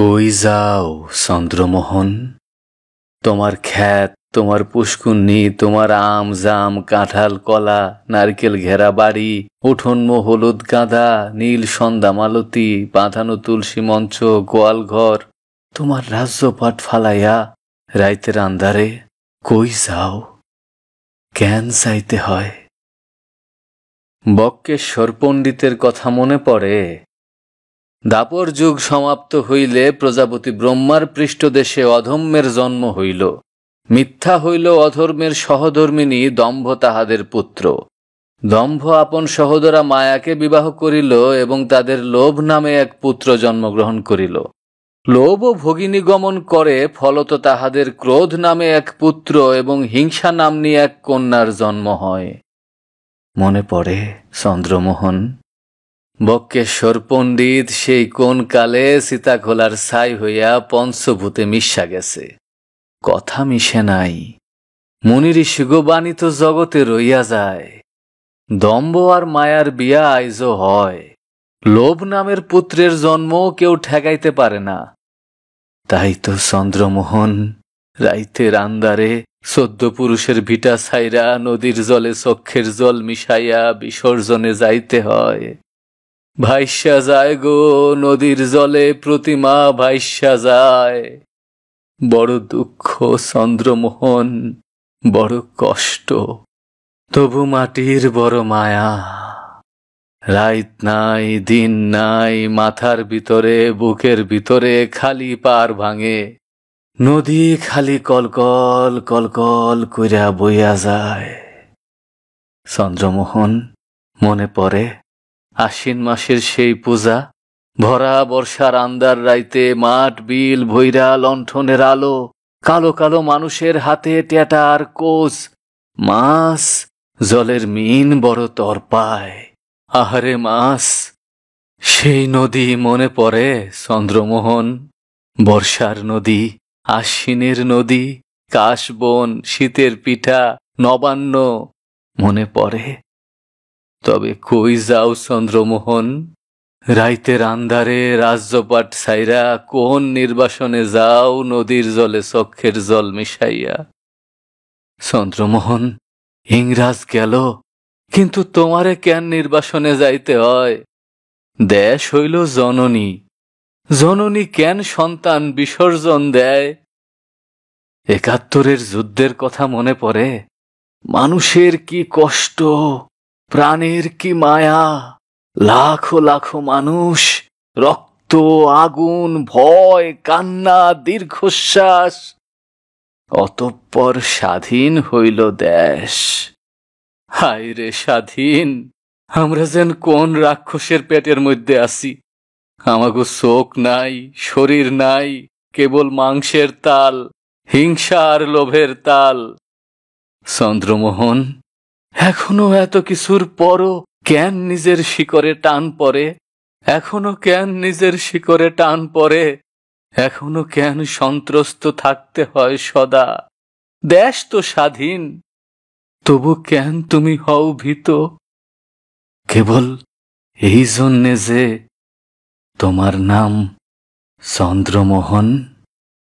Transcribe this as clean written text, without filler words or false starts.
কই যাও চন্দ্রমোহন? তোমার ক্ষেত, তোমার পুষ্কুন্নি, তোমার আম জাম কাঁঠাল কলা নারকেল ঘেরা বাড়ি, উঠোন হলুদ গাঁদা নীল সন্ধ্যা মালতী বাঁধানো তুলসী মঞ্চ গোয়াল ঘর, তোমার রাজ্যপাট ফালাইয়া রাইতের আন্ধারে কই যাও? কেন যাইতে হয়? বক্কেশ্বর পণ্ডিতের কথা মনে পড়ে। দাপর যুগ সমাপ্ত হইলে প্রজাপতি ব্রহ্মার পৃষ্ঠদেশে অধম্যের জন্ম হইল। মিথ্যা হইল অধর্মের সহধর্মিণী দম্ভ তাহাদের পুত্র। দম্ভ আপন সহোদরা মায়াকে বিবাহ করিল এবং তাদের লোভ নামে এক পুত্র জন্মগ্রহণ করিল। লোভ ও ভগিনী গমন করে, ফলত তাহাদের ক্রোধ নামে এক পুত্র এবং হিংসা নাম্নী এক কন্যার জন্ম হয়। মনে পড়ে চন্দ্রমোহন? বক্কেশ্বর পণ্ডিত সেই কোন কালে সীতাখোলার ছাই হইয়া পঞ্চভূতে মিশা গেছে, কথা মিশে নাই। মুনি ঋষিগো বাণী তো জগতে রইয়া যায়। দম্ভ আর মায়ার বিয়া আইজও হয়। লোভ নামের পুত্রের জন্ম কেউ ঠেকাইতে পারে না। তাই তো চন্দ্রমোহন রাইতের আন্দারে 14 পুরুষের ভিটা ছাইরা নদীর জলে চক্ষের জল মিশাইয়া বিসর্জনে যাইতে হয়। ভাইসা যায় গো নদীর জলে প্রতিমা ভাইসা যায়। বড় দুঃখ চন্দ্রমোহন, বড় কষ্ট, তবু মাটির বড় মায়া। রাইত নাই দিন নাই, মাথার ভিতরে বুকের ভিতরে খালি পার ভাঙে। নদী খালি কলকল কলকল কইরা বইয়া যায়। চন্দ্রমোহন মনে পড়ে আশ্বিন মাসের সেই পূজা। ভরা বর্ষার আন্দার রাইতে মাঠ বিল ভৈরা লণ্ঠনের আলো, কালো কালো মানুষের হাতে ট্যাটার কোচ, মাছ, জলের মিন বড় তরপায়। আহারে মাছ! সেই নদী মনে পড়ে চন্দ্রমোহন? বর্ষার নদী, আশ্বিনের নদী, কাশবন, শীতের পিঠা, নবান্ন মনে পড়ে। তবে কই যাও চন্দ্রমোহন? রাইতের আন্ধারে রাজ্যপাট ছাইরা কোন নির্বাসনে যাও নদীর জলে চক্ষের জল মিশাইয়া? চন্দ্রমোহন, ইংরাজ গেল, কিন্তু তোমারে কেন নির্বাসনে যাইতে হয়? দেশ হইল জননী, জননী কেন সন্তান বিসর্জন দেয়? 71-এর যুদ্ধের কথা মনে পড়ে। মানুষের কি কষ্ট, প্রাণের কি মায়া। লাখো লাখো মানুষ, রক্ত, আগুন, ভয়, কান্না, দীর্ঘশ্বাস। অতঃপর স্বাধীন হইল দেশ। হায় রে স্বাধীন! আমরা যেন কোন রাক্ষসের পেটের মধ্যে আছি। আমাগো চোখ নাই, শরীর নাই, কেবল মাংসের তাল, হিংসা আর লোভের তাল। চন্দ্রমোহন, এখনো এত কিছুর পরও কেন নিজের শিকরে টান পড়ে? এখনো কেন নিজের শিকরে টান পড়ে? এখনো কেন সন্ত্রস্ত থাকতে হয় সদা? দেশ তো স্বাধীন, তবু কেন তুমি হও ভীত? কেবল এই জন্যে যে তোমার নাম চন্দ্রমোহন।